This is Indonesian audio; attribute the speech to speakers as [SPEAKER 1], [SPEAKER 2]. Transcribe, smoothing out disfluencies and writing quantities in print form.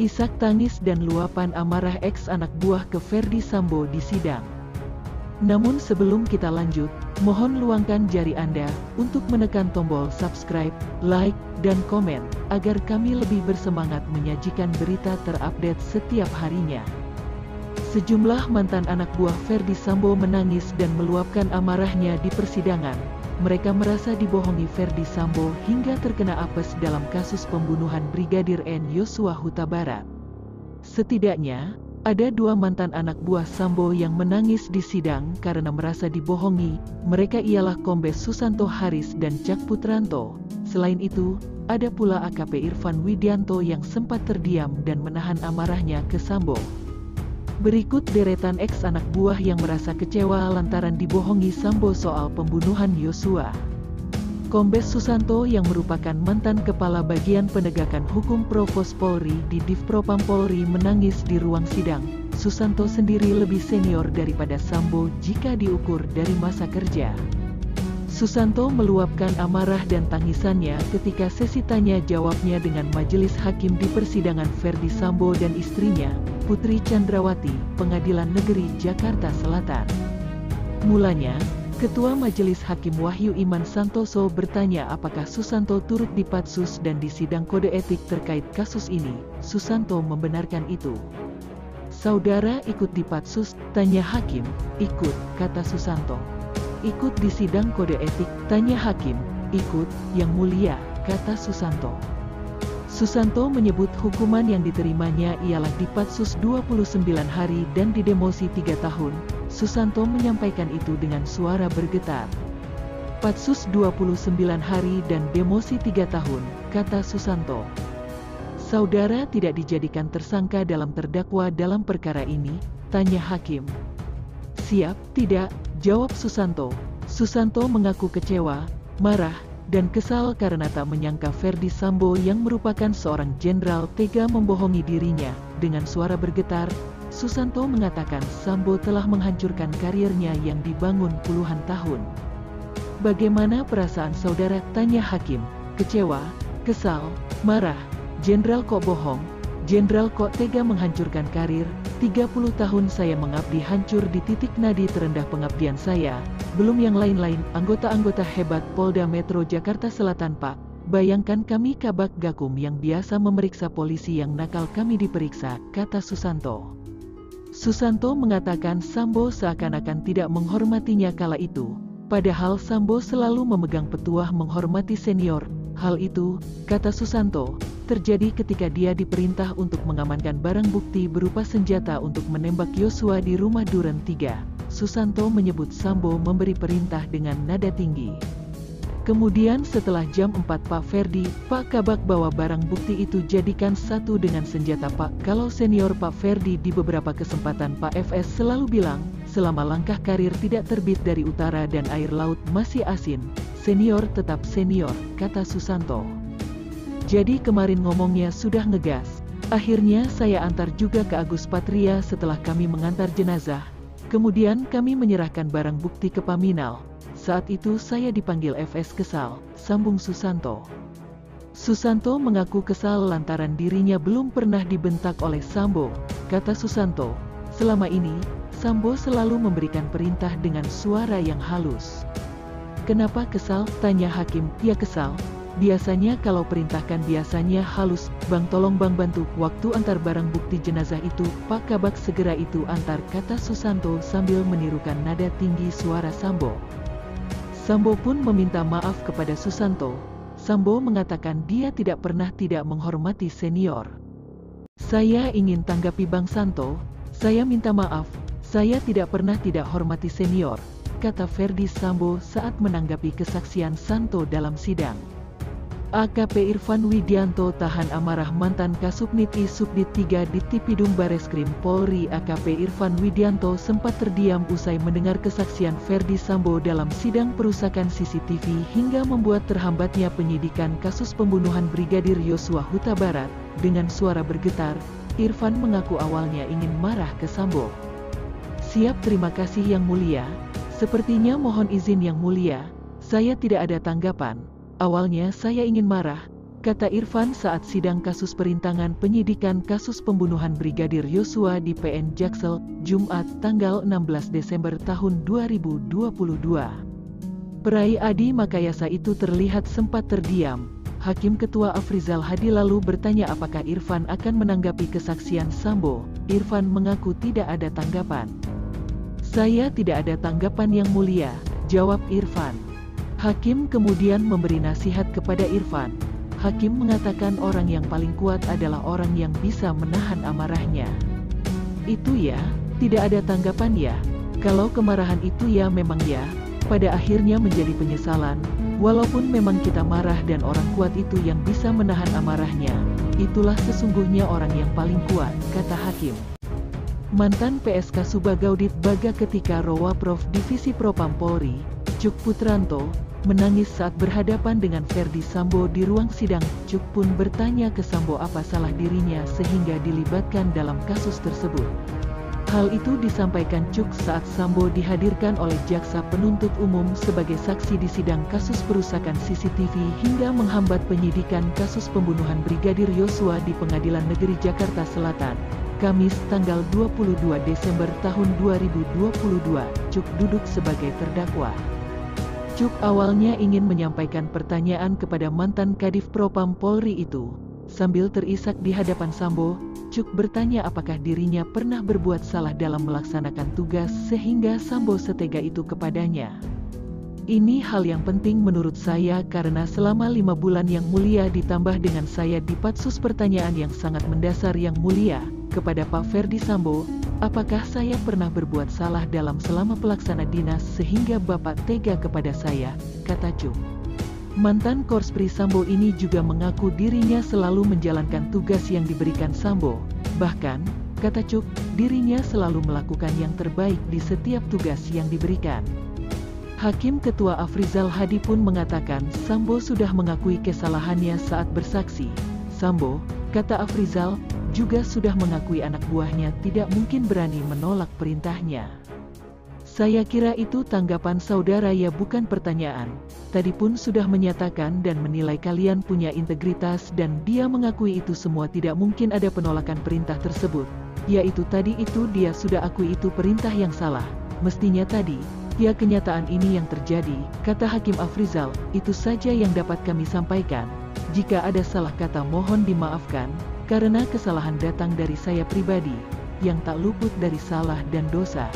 [SPEAKER 1] Isak tangis dan luapan amarah ex anak buah ke Ferdy Sambo di sidang. Namun sebelum kita lanjut, mohon luangkan jari Anda untuk menekan tombol subscribe, like, dan komen, agar kami lebih bersemangat menyajikan berita terupdate setiap harinya. Sejumlah mantan anak buah Ferdy Sambo menangis dan meluapkan amarahnya di persidangan. Mereka merasa dibohongi Ferdy Sambo hingga terkena apes dalam kasus pembunuhan Brigadir N Yosua Huta Barat. Setidaknya, ada dua mantan anak buah Sambo yang menangis di sidang karena merasa dibohongi. Mereka ialah Kombes Susanto Haris dan Cak Putranto. Selain itu, ada pula AKP Irfan Widianto yang sempat terdiam dan menahan amarahnya ke Sambo. Berikut deretan ex anak buah yang merasa kecewa lantaran dibohongi Sambo soal pembunuhan Yosua. Kombes Susanto yang merupakan mantan Kepala Bagian Penegakan Hukum Provos Polri di Divpropam Polri menangis di ruang sidang. Susanto sendiri lebih senior daripada Sambo jika diukur dari masa kerja. Susanto meluapkan amarah dan tangisannya ketika sesi tanya jawabnya dengan majelis hakim di persidangan Ferdy Sambo dan istrinya, Putri Chandrawati, Pengadilan Negeri Jakarta Selatan. Mulanya, Ketua Majelis Hakim Wahyu Iman Santoso bertanya apakah Susanto turut dipatsus dan disidang kode etik terkait kasus ini. Susanto membenarkan itu. "Saudara ikut dipatsus?" tanya hakim. "Ikut," kata Susanto. "Ikut disidang kode etik?" tanya hakim. "Ikut, Yang Mulia," kata Susanto. Susanto menyebut hukuman yang diterimanya ialah dipatsus 29 hari dan didemosi 3 tahun. Susanto menyampaikan itu dengan suara bergetar. "Patsus 29 hari dan demosi 3 tahun, kata Susanto. "Saudara tidak dijadikan tersangka dalam terdakwa dalam perkara ini?" tanya hakim. "Siap, tidak," jawab Susanto. Susanto mengaku kecewa, marah, dan kesal karena tak menyangka Ferdy Sambo yang merupakan seorang jenderal tega membohongi dirinya. Dengan suara bergetar, Susanto mengatakan Sambo telah menghancurkan karirnya yang dibangun puluhan tahun. "Bagaimana perasaan saudara?" tanya hakim. "Kecewa, kesal, marah. Jenderal kok bohong? Jenderal kok tega menghancurkan karir? 30 tahun saya mengabdi hancur di titik nadi terendah pengabdian saya. Belum yang lain-lain, anggota-anggota hebat Polda Metro Jakarta Selatan, Pak. Bayangkan kami Kabak Gakum yang biasa memeriksa polisi yang nakal kami diperiksa," kata Susanto. Susanto mengatakan Sambo seakan-akan tidak menghormatinya kala itu. Padahal Sambo selalu memegang petuah menghormati senior. Hal itu, kata Susanto, terjadi ketika dia diperintah untuk mengamankan barang bukti berupa senjata untuk menembak Yosua di rumah Duren 3. Susanto menyebut Sambo memberi perintah dengan nada tinggi. "Kemudian setelah jam 4 Pak Ferdy, Pak Kabak bawa barang bukti itu jadikan satu dengan senjata Pak. Kalau senior Pak Ferdy di beberapa kesempatan Pak FS selalu bilang, selama langkah karir tidak terbit dari utara dan air laut masih asin, senior tetap senior," kata Susanto. "Jadi kemarin ngomongnya sudah ngegas. Akhirnya saya antar juga ke Agus Patria setelah kami mengantar jenazah. Kemudian kami menyerahkan barang bukti ke Paminal. Saat itu saya dipanggil FS kesal," sambung Susanto. Susanto mengaku kesal lantaran dirinya belum pernah dibentak oleh Sambo. Kata Susanto, selama ini, Sambo selalu memberikan perintah dengan suara yang halus. "Kenapa kesal?" tanya hakim. "Ya kesal. Biasanya kalau perintahkan biasanya halus, 'Bang tolong bang bantu, waktu antar barang bukti jenazah itu, Pak Kabak segera itu antar,' kata Susanto sambil menirukan nada tinggi suara Sambo. Sambo pun meminta maaf kepada Susanto. Sambo mengatakan dia tidak pernah tidak menghormati senior. "Saya ingin tanggapi Bang Santo, saya minta maaf, saya tidak pernah tidak hormati senior," kata Ferdy Sambo saat menanggapi kesaksian Santo dalam sidang. AKP Irfan Widianto tahan amarah mantan Kasubnit I Subdit 3 di Tipidum Bareskrim Polri. AKP Irfan Widianto sempat terdiam usai mendengar kesaksian Ferdy Sambo dalam sidang perusakan CCTV hingga membuat terhambatnya penyidikan kasus pembunuhan Brigadir Yosua Huta Barat. Dengan suara bergetar, Irfan mengaku awalnya ingin marah ke Sambo. "Siap, terima kasih Yang Mulia. Sepertinya mohon izin Yang Mulia, saya tidak ada tanggapan. Awalnya saya ingin marah, kata Irfan saat sidang kasus perintangan penyidikan kasus pembunuhan Brigadir Yosua di PN Jaksel, Jumat, tanggal 16 Desember tahun 2022. Peraih Adi Makayasa itu terlihat sempat terdiam. Hakim Ketua Afrizal Hadi lalu bertanya apakah Irfan akan menanggapi kesaksian Sambo. Irfan mengaku tidak ada tanggapan. "Saya tidak ada tanggapan yang mulia," jawab Irfan. Hakim kemudian memberi nasihat kepada Irfan. Hakim mengatakan orang yang paling kuat adalah orang yang bisa menahan amarahnya. "Itu ya, tidak ada tanggapan ya. Kalau kemarahan itu ya memang ya, pada akhirnya menjadi penyesalan. Walaupun memang kita marah dan orang kuat itu yang bisa menahan amarahnya, itulah sesungguhnya orang yang paling kuat," kata Hakim. Mantan PSK Subagaudit Baga ketika Rowaprof Divisi Propam Polri, Cuk Putranto, menangis saat berhadapan dengan Ferdi Sambo di ruang sidang. Cuk pun bertanya ke Sambo apa salah dirinya sehingga dilibatkan dalam kasus tersebut. Hal itu disampaikan Cuk saat Sambo dihadirkan oleh Jaksa Penuntut Umum sebagai saksi di sidang kasus perusakan CCTV hingga menghambat penyidikan kasus pembunuhan Brigadir Yosua di Pengadilan Negeri Jakarta Selatan, Kamis tanggal 22 Desember tahun 2022. Cuk duduk sebagai terdakwa. Cuk awalnya ingin menyampaikan pertanyaan kepada mantan Kadif Propam Polri itu. Sambil terisak di hadapan Sambo, Cuk bertanya apakah dirinya pernah berbuat salah dalam melaksanakan tugas sehingga Sambo setega itu kepadanya. "Ini hal yang penting menurut saya karena selama 5 bulan yang mulia ditambah dengan saya dipatsus pertanyaan yang sangat mendasar yang mulia, kepada Pak Ferdi Sambo, apakah saya pernah berbuat salah dalam selama pelaksana dinas sehingga Bapak tega kepada saya," kata Cuk. Mantan Korspri Sambo ini juga mengaku dirinya selalu menjalankan tugas yang diberikan Sambo. Bahkan, kata Cuk, dirinya selalu melakukan yang terbaik di setiap tugas yang diberikan. Hakim Ketua Afrizal Hadi pun mengatakan Sambo sudah mengakui kesalahannya saat bersaksi. Sambo, kata Afrizal, juga sudah mengakui anak buahnya tidak mungkin berani menolak perintahnya. "Saya kira itu tanggapan saudara ya, bukan pertanyaan. Tadi pun sudah menyatakan dan menilai kalian punya integritas dan dia mengakui itu semua tidak mungkin ada penolakan perintah tersebut. Yaitu tadi itu dia sudah akui itu perintah yang salah. Mestinya tadi, ya kenyataan ini yang terjadi," kata Hakim Afrizal. "Itu saja yang dapat kami sampaikan. Jika ada salah kata mohon dimaafkan, karena kesalahan datang dari saya pribadi, yang tak luput dari salah dan dosa."